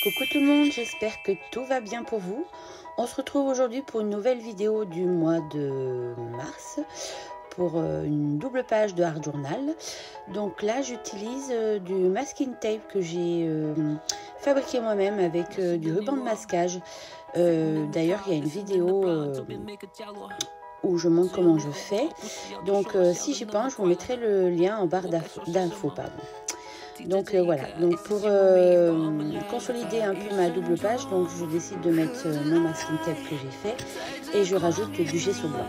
Coucou tout le monde, j'espère que tout va bien pour vous. On se retrouve aujourd'hui pour une nouvelle vidéo du mois de mars pour une double page de Art Journal. Donc là j'utilise du masking tape que j'ai fabriqué moi-même avec du ruban de masquage. D'ailleurs il y a une vidéo où je montre comment je fais. Donc si j'y pense, je vous mettrai le lien en barre d'infos. Donc voilà, donc pour consolider un peu ma double page, donc je décide de mettre mon masking tape que j'ai fait et je rajoute du gesso blanc.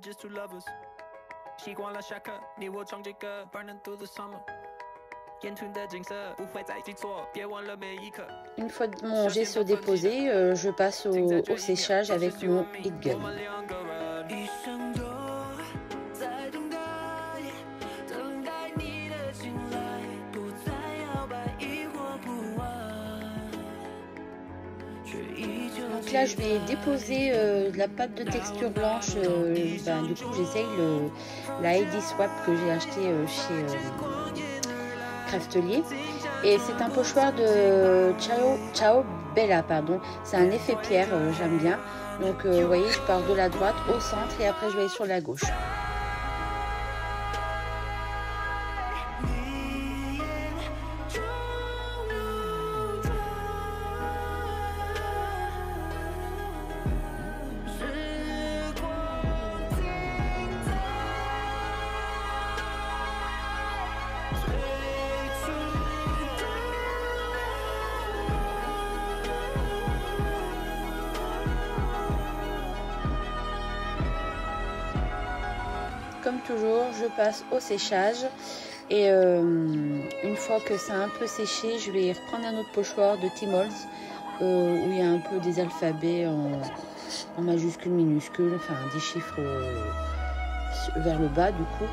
Just two lovers 习惯了下课你我唱这歌 Burning through the summer 烟吞的景色不会再记错别忘了每一刻 Une fois mon gesso déposé, je passe au séchage avec mon heat gun. Donc là je vais déposer de la pâte de texture blanche, du coup j'essaye la ID Swap que j'ai acheté chez Craftelier, et c'est un pochoir de Ciao Bella, pardon. C'est un effet pierre, j'aime bien. Donc vous voyez, je pars de la droite au centre et après je vais aller sur la gauche. Comme toujours, je passe au séchage et une fois que ça a un peu séché, je vais reprendre un autre pochoir de Timols où il y a un peu des alphabets en majuscules, minuscules, enfin des chiffres vers le bas du coup.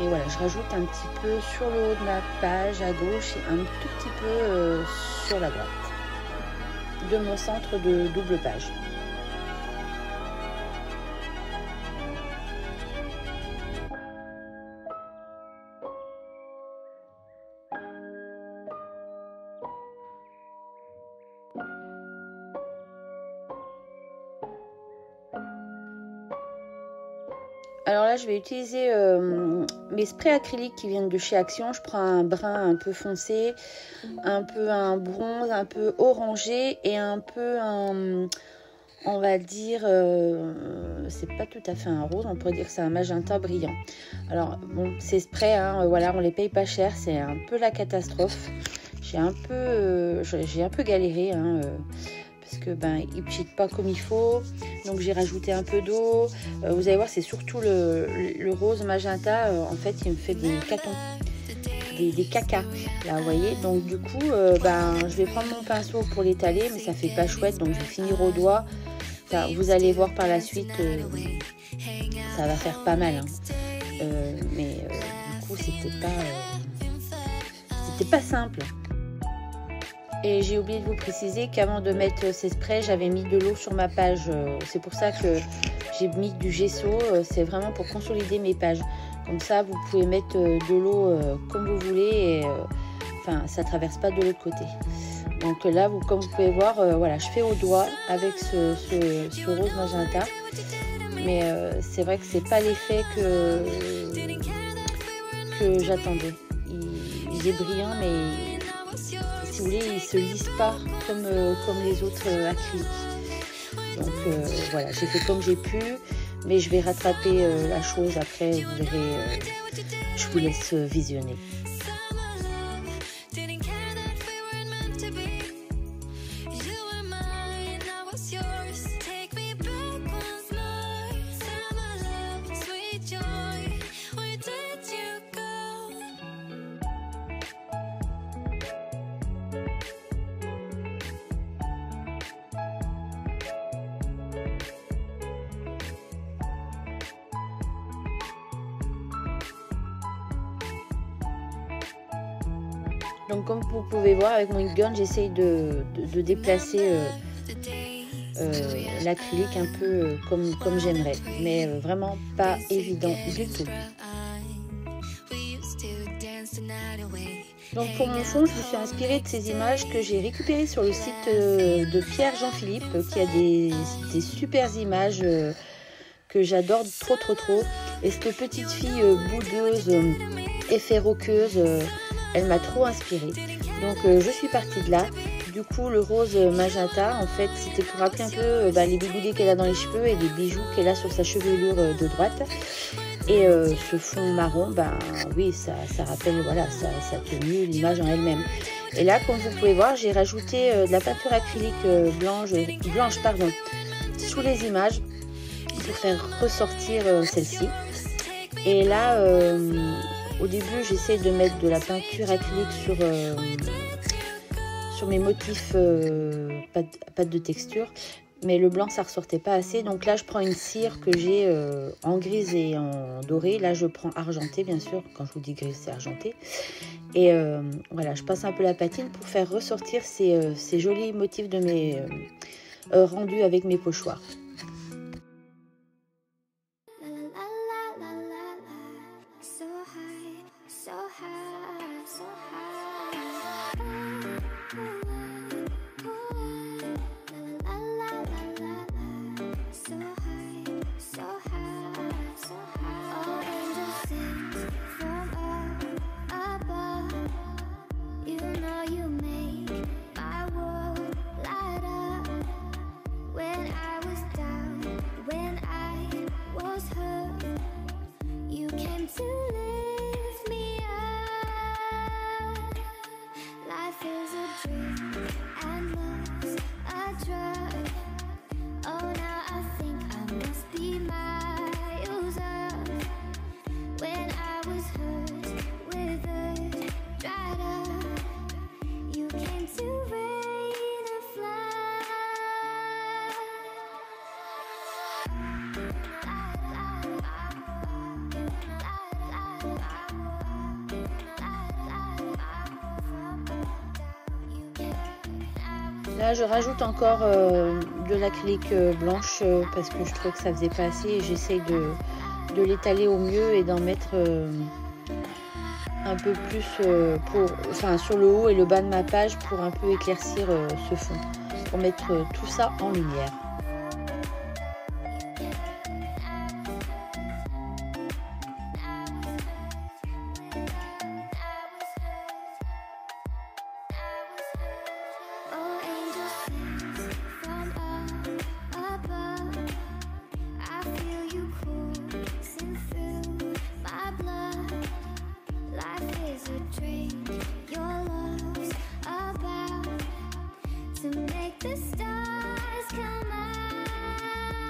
Et voilà, je rajoute un petit peu sur le haut de ma page à gauche et un tout petit peu sur la droite de mon centre de double page. Alors là, je vais utiliser mes sprays acryliques qui viennent de chez Action. Je prends un brun un peu foncé, un peu un bronze, un peu orangé et un peu un, on va dire, c'est pas tout à fait un rose, on pourrait dire que c'est un magenta brillant. Alors bon, ces sprays, hein, voilà, on les paye pas cher, c'est un peu la catastrophe. J'ai un peu galéré, hein, parce que ils ne cheatent pas comme il faut. Donc j'ai rajouté un peu d'eau. Vous allez voir, c'est surtout le rose magenta. En fait, il me fait des catons, des cacas. Là, vous voyez. Donc du coup, je vais prendre mon pinceau pour l'étaler, mais ça fait pas chouette. Donc je vais finir au doigt. Enfin, vous allez voir par la suite, ça va faire pas mal. Hein. Du coup, c'était pas simple. Et j'ai oublié de vous préciser qu'avant de mettre ces sprays, j'avais mis de l'eau sur ma page. C'est pour ça que j'ai mis du gesso. C'est vraiment pour consolider mes pages. Comme ça, vous pouvez mettre de l'eau comme vous voulez. Et, ça ne traverse pas de l'autre côté. Donc là, comme vous pouvez voir, voilà, je fais au doigt avec ce rose magenta. Mais c'est vrai que c'est pas l'effet que j'attendais. Il est brillant, mais si vous voulez, il se lisse pas comme les autres acryliques. Donc voilà, j'ai fait comme j'ai pu, mais je vais rattraper la chose après. Vous verrez, je vous laisse visionner. Donc comme vous pouvez voir avec mon gun, j'essaye de déplacer l'acrylique un peu comme j'aimerais. Mais vraiment pas évident du tout. Donc pour mon fond, je me suis inspirée de ces images que j'ai récupérées sur le site de Pierre Jean-Philippe, qui a des super images que j'adore trop. Et cette petite fille boudeuse, effet roqueuse, elle m'a trop inspirée. Donc je suis partie de là. Du coup, le rose magenta, en fait, c'était pour rappeler un peu les bigoudis qu'elle a dans les cheveux et les bijoux qu'elle a sur sa chevelure de droite. Et ce fond marron, oui, ça rappelle voilà, sa tenue, l'image en elle-même. Et là, comme vous pouvez voir, j'ai rajouté de la peinture acrylique blanche sous les images pour faire ressortir celle-ci. Et là, au début, j'essaie de mettre de la peinture acrylique sur mes motifs pâte de texture, mais le blanc ça ressortait pas assez. Donc là je prends une cire que j'ai en grise et en doré. Là je prends argenté, bien sûr, quand je vous dis grise c'est argenté. Et voilà, je passe un peu la patine pour faire ressortir ces jolis motifs de mes rendus avec mes pochoirs. Là, je rajoute encore de l'acrylique blanche parce que je trouve que ça faisait pas assez et j'essaye de l'étaler au mieux et d'en mettre un peu plus sur le haut et le bas de ma page pour un peu éclaircir ce fond, pour mettre tout ça en lumière.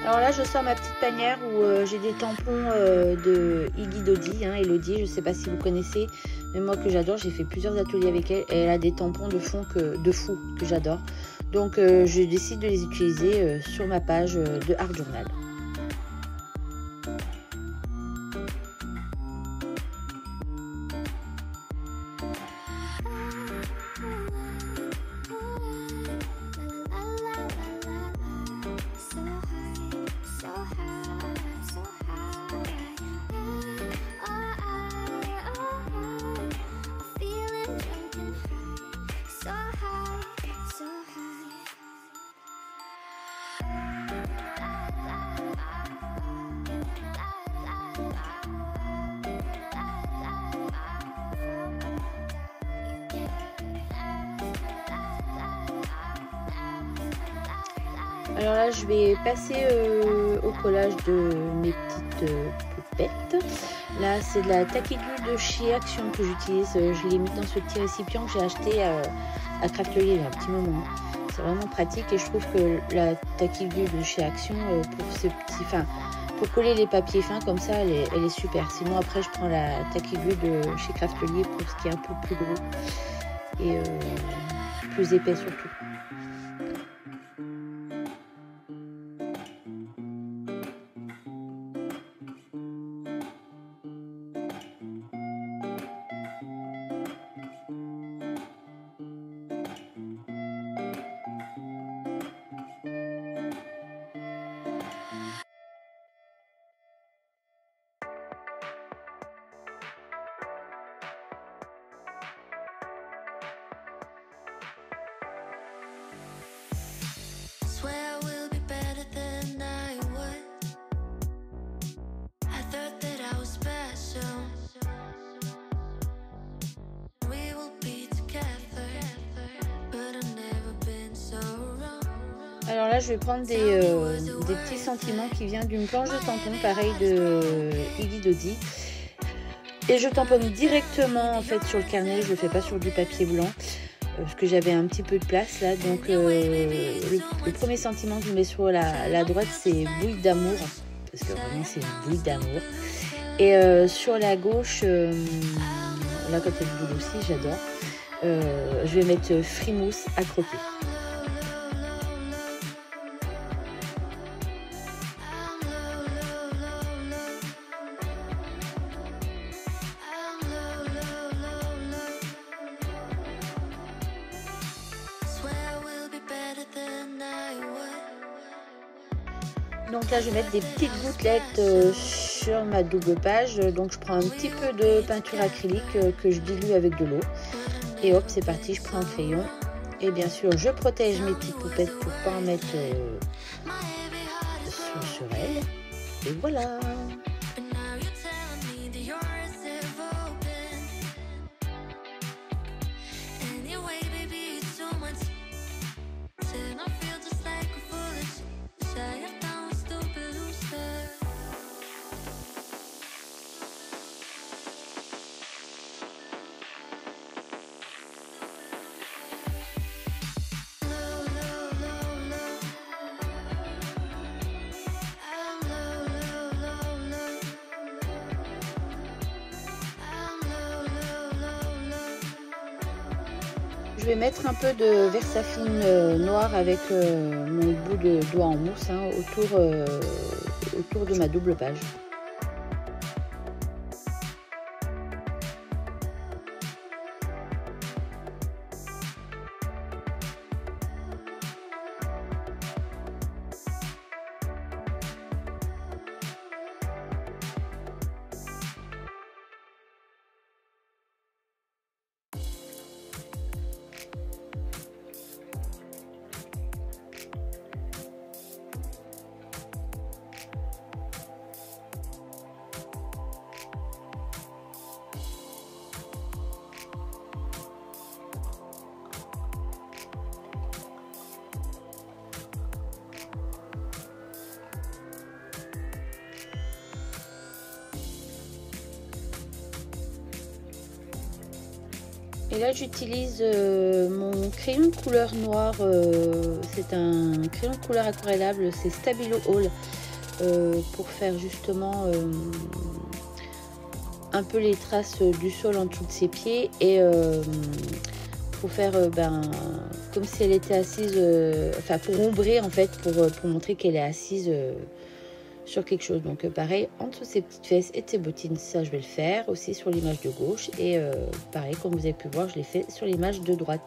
Alors là, je sors ma petite panière où j'ai des tampons de Iggy Dodi, Elodie, je ne sais pas si vous connaissez, mais moi que j'adore, j'ai fait plusieurs ateliers avec elle et elle a des tampons de fou que j'adore. Donc je décide de les utiliser sur ma page de Art Journal. Alors là, je vais passer au collage de mes petites poupettes. Là, c'est de la taquille de chez Action que j'utilise. Je l'ai mis dans ce petit récipient que j'ai acheté à Craftelier il y a un petit moment. C'est vraiment pratique et je trouve que la taquille de chez Action pour coller les papiers fins comme ça, elle est super. Sinon après, je prends la taquille de chez Craftelier pour ce qui est un peu plus gros et plus épais surtout. Alors là, je vais prendre des petits sentiments qui viennent d'une planche de tampon, pareil de Iggy Dodi. Et je tamponne directement en fait sur le carnet, je ne le fais pas sur du papier blanc. Parce que j'avais un petit peu de place là. Donc le premier sentiment que je mets sur la droite, c'est bouille d'amour. Parce que vraiment, c'est une bouille d'amour. Et sur la gauche, là quand il y a du boule aussi, j'adore. Je vais mettre frimousse à croquer. Donc là, je vais mettre des petites gouttelettes sur ma double page. Donc je prends un petit peu de peinture acrylique que je dilue avec de l'eau. Et hop, c'est parti, je prends un crayon. Et bien sûr, je protège mes petites poupettes pour ne pas en mettre sur elles. Et voilà. Je vais mettre un peu de Versafine noir avec mon bout de doigt en mousse autour de ma double page. Et là j'utilise mon crayon de couleur noire, c'est un crayon de couleur aquarellable, c'est Stabilo All, pour faire justement un peu les traces du sol en dessous de ses pieds et pour faire comme si elle était assise, enfin pour ombrer en fait, pour montrer qu'elle est assise sur quelque chose. Donc pareil, entre ses petites fesses et ses bottines, ça je vais le faire aussi sur l'image de gauche. Et pareil, comme vous avez pu voir, je l'ai fait sur l'image de droite.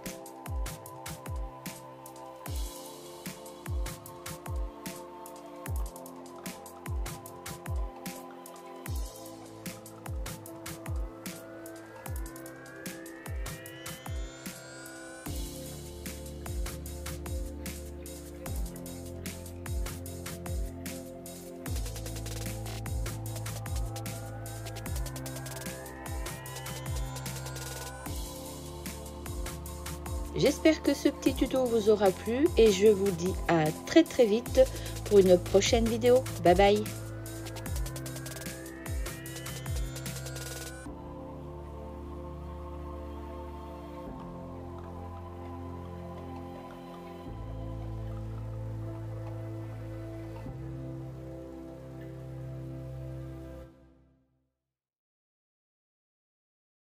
J'espère que ce petit tuto vous aura plu et je vous dis à très vite pour une prochaine vidéo. Bye bye!